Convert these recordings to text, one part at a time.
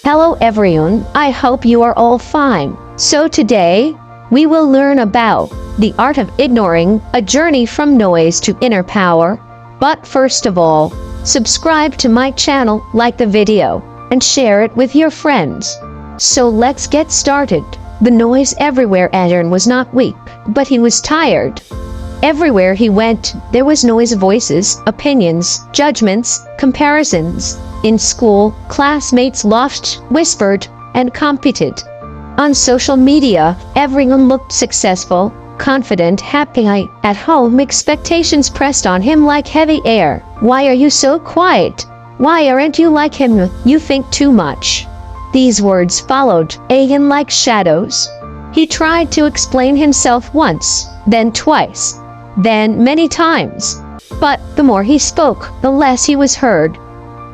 Hello everyone, I hope you are all fine. So today, we will learn about the art of ignoring, a journey from noise to inner power. But first of all, subscribe to my channel, like the video, and share it with your friends. So let's get started. The noise everywhere. Aaron was not weak, but he was tired. Everywhere he went, there was noise, voices, opinions, judgments, comparisons. In school, classmates laughed, whispered, and competed. On social media, everyone looked successful, confident, happy. At home, expectations pressed on him like heavy air. Why are you so quiet? Why aren't you like him? You think too much. These words followed Aaron like shadows. He tried to explain himself once, then twice, then many times. But the more he spoke, the less he was heard.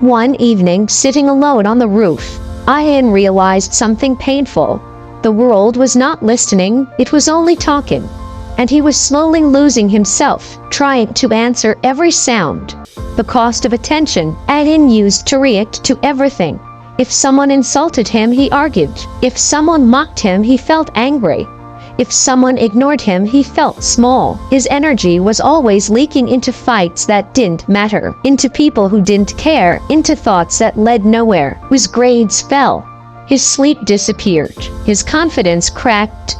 One evening, sitting alone on the roof, Aaron realized something painful. The world was not listening, it was only talking. And he was slowly losing himself, trying to answer every sound. The cost of attention Aaron used to react to everything. If someone insulted him, he argued. If someone mocked him, he felt angry. If someone ignored him, he felt small. His energy was always leaking into fights that didn't matter, into people who didn't care, into thoughts that led nowhere. His grades fell. His sleep disappeared. His confidence cracked.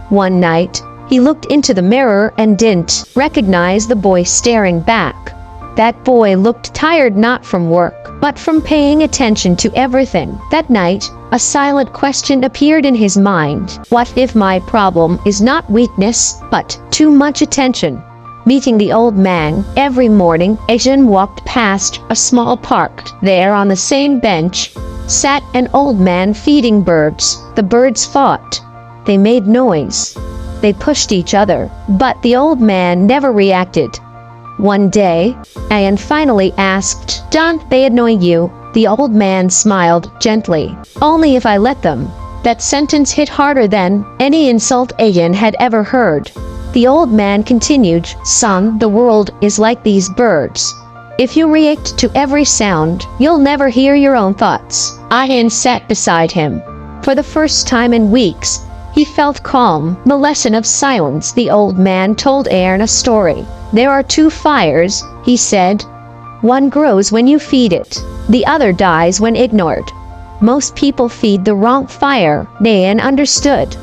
One night, he looked into the mirror and didn't recognize the boy staring back. That boy looked tired, not from work, but from paying attention to everything. That night, a silent question appeared in his mind. What if my problem is not weakness, but too much attention? Meeting the old man, every morning, Aaron walked past a small park. There on the same bench, sat an old man feeding birds. The birds fought. They made noise. They pushed each other, but the old man never reacted. One day, Aaron finally asked, "Don't they annoy you?" The old man smiled gently. "Only if I let them." That sentence hit harder than any insult Aaron had ever heard. The old man continued, "Son, the world is like these birds. If you react to every sound, you'll never hear your own thoughts." Aaron sat beside him. For the first time in weeks, he felt calm. The lesson of silence. The old man told Aaron a story. "There are two fires," he said. "One grows when you feed it. The other dies when ignored. Most people feed the wrong fire." Aaron understood.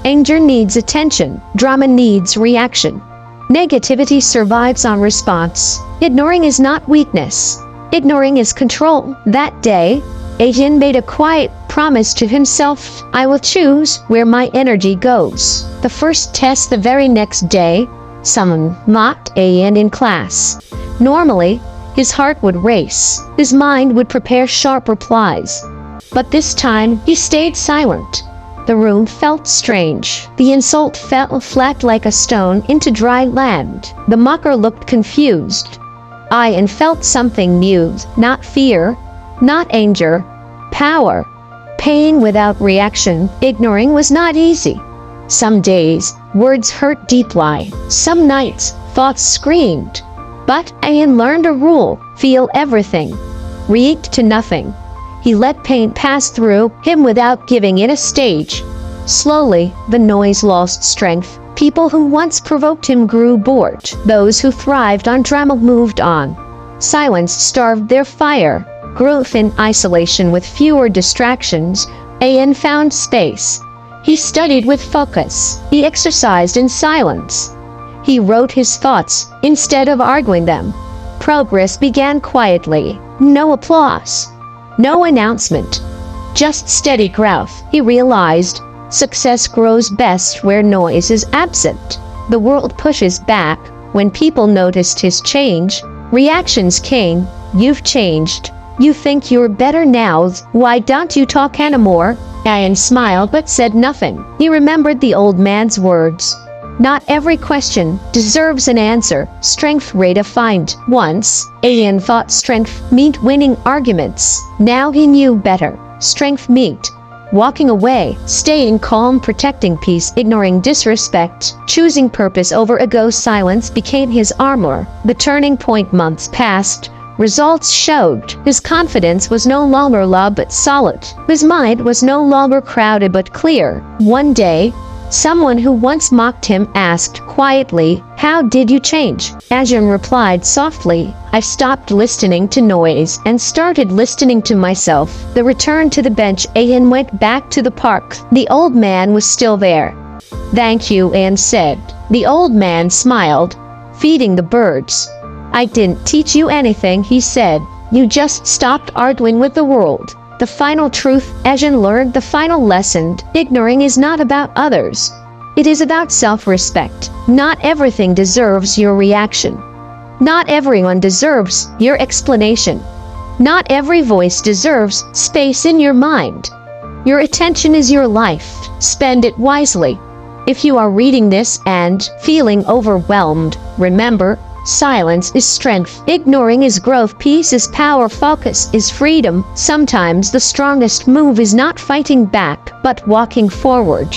Anger needs attention. Drama needs reaction. Negativity survives on response. Ignoring is not weakness. Ignoring is control. That day, Aaron made a quiet promise to himself. "I will choose where my energy goes." The first test. The very next day, someone mocked Aaron in class. Normally, his heart would race. His mind would prepare sharp replies. But this time, he stayed silent. The room felt strange. The insult fell flat like a stone into dry land. The mocker looked confused. Aaron felt something new. Not fear, not anger, power. Pain without reaction. Ignoring was not easy. Some days, words hurt deeply. Some nights, thoughts screamed. But Aaron learned a rule: feel everything, react to nothing. He let pain pass through him without giving it a stage. Slowly, the noise lost strength. People who once provoked him grew bored. Those who thrived on drama moved on. Silence starved their fire. Grew in isolation with fewer distractions. Aaron found space. He studied with focus. He exercised in silence. He wrote his thoughts instead of arguing them. Progress began quietly. No applause. No announcement. Just steady growth. He realized success grows best where noise is absent. The world pushes back. When people noticed his change, reactions came. "You've changed. You think you're better now. Why don't you talk anymore?" Aaron smiled but said nothing. He remembered the old man's words. Not every question deserves an answer. Strength redefined. Once, Aaron thought strength meant winning arguments. Now he knew better. Strength meant walking away, staying calm, protecting peace, ignoring disrespect, choosing purpose over ego. Silence became his armor. The turning point. Months passed. Results showed his confidence was no longer loud but solid. His mind was no longer crowded but clear. One day, someone who once mocked him asked quietly, "How did you change?" Ajahn replied softly, "I stopped listening to noise and started listening to myself." The return to the bench, Ajahn went back to the park. The old man was still there. "Thank you," Ajahn said. The old man smiled, feeding the birds. "I didn't teach you anything," he said. "You just stopped arguing with the world." The final truth Ajahn learned, the final lesson: ignoring is not about others. It is about self-respect. Not everything deserves your reaction. Not everyone deserves your explanation. Not every voice deserves space in your mind. Your attention is your life. Spend it wisely. If you are reading this and feeling overwhelmed, remember, silence is strength. Ignoring is growth. Peace is power. Focus is freedom. Sometimes the strongest move is not fighting back, but walking forward.